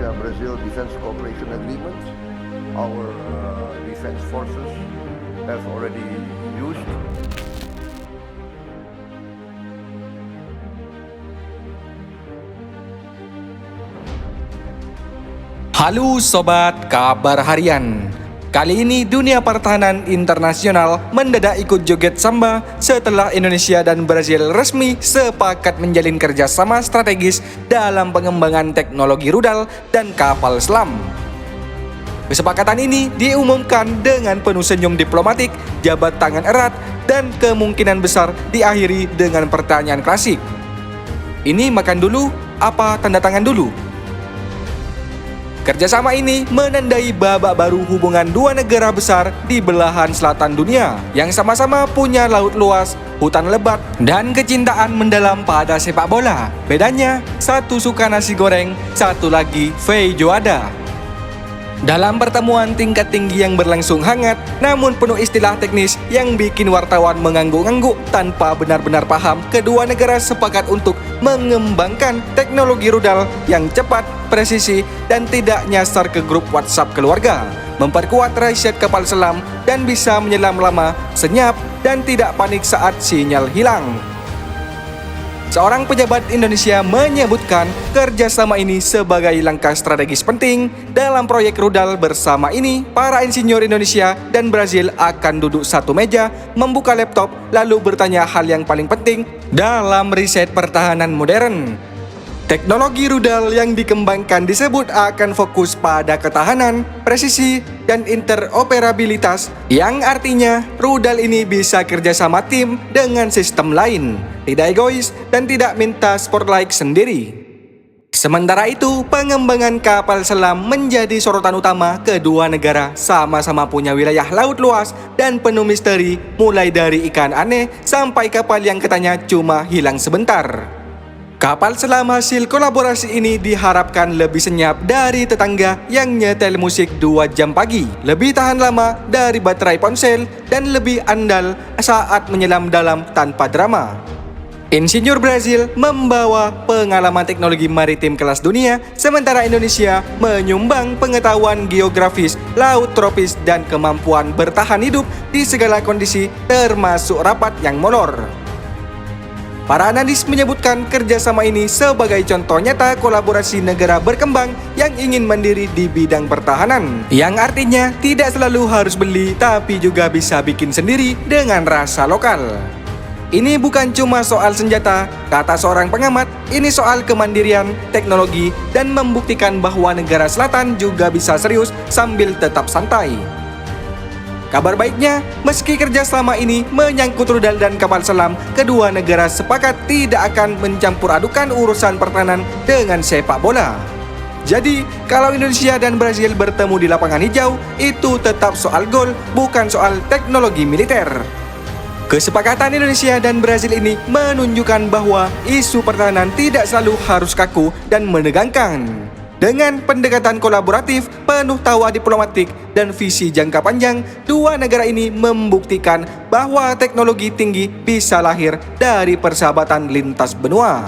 Indonesia-Brazil Defense Cooperation Agreement. Our defense forces have already used Halo Sobat Kabar Harian. Kali ini dunia pertahanan internasional mendadak ikut joget samba setelah Indonesia dan Brazil resmi sepakat menjalin kerjasama strategis dalam pengembangan teknologi rudal dan kapal selam. Kesepakatan ini diumumkan dengan penuh senyum diplomatik, jabat tangan erat, dan kemungkinan besar diakhiri dengan pertanyaan klasik. Ini makan dulu, apa tanda tangan dulu? Kerjasama ini menandai babak baru hubungan dua negara besar di belahan selatan dunia yang sama-sama punya laut luas, hutan lebat, dan kecintaan mendalam pada sepak bola. Bedanya, satu suka nasi goreng, satu lagi feijoada. Dalam pertemuan tingkat tinggi yang berlangsung hangat, namun penuh istilah teknis yang bikin wartawan mengangguk-angguk tanpa benar-benar paham, kedua negara sepakat untuk mengembangkan teknologi rudal yang cepat, presisi, dan tidak nyasar ke grup WhatsApp keluarga, memperkuat riset kapal selam, dan bisa menyelam lama, senyap, dan tidak panik saat sinyal hilang. Seorang pejabat Indonesia menyebutkan kerjasama ini sebagai langkah strategis penting dalam proyek rudal. Bersama ini, para insinyur Indonesia dan Brazil akan duduk satu meja, membuka laptop, lalu bertanya hal yang paling penting dalam riset pertahanan modern. Teknologi rudal yang dikembangkan disebut akan fokus pada ketahanan, presisi, dan interoperabilitas, yang artinya rudal ini bisa kerjasama tim dengan sistem lain, tidak egois, dan tidak minta spotlight sendiri. Sementara itu, pengembangan kapal selam menjadi sorotan utama. Kedua negara sama-sama punya wilayah laut luas dan penuh misteri, mulai dari ikan aneh sampai kapal yang katanya cuma hilang sebentar. Kapal selam hasil kolaborasi ini diharapkan lebih senyap dari tetangga yang nyetel musik 2 jam pagi, lebih tahan lama dari baterai ponsel, dan lebih andal saat menyelam dalam tanpa drama. Insinyur Brazil membawa pengalaman teknologi maritim kelas dunia, sementara Indonesia menyumbang pengetahuan geografis, laut tropis, dan kemampuan bertahan hidup di segala kondisi termasuk rapat yang molor. Para analis menyebutkan kerjasama ini sebagai contoh nyata kolaborasi negara berkembang yang ingin mandiri di bidang pertahanan, yang artinya tidak selalu harus beli, tapi juga bisa bikin sendiri dengan rasa lokal. Ini bukan cuma soal senjata, kata seorang pengamat, ini soal kemandirian, teknologi, dan membuktikan bahwa negara selatan juga bisa serius sambil tetap santai. Kabar baiknya, meski kerjasama ini menyangkut rudal dan kapal selam, kedua negara sepakat tidak akan mencampur adukan urusan pertahanan dengan sepak bola. Jadi, kalau Indonesia dan Brazil bertemu di lapangan hijau, itu tetap soal gol, bukan soal teknologi militer. Kesepakatan Indonesia dan Brazil ini menunjukkan bahwa isu pertahanan tidak selalu harus kaku dan menegangkan. Dengan pendekatan kolaboratif, penuh tawa diplomatik, dan visi jangka panjang, dua negara ini membuktikan bahwa teknologi tinggi bisa lahir dari persahabatan lintas benua.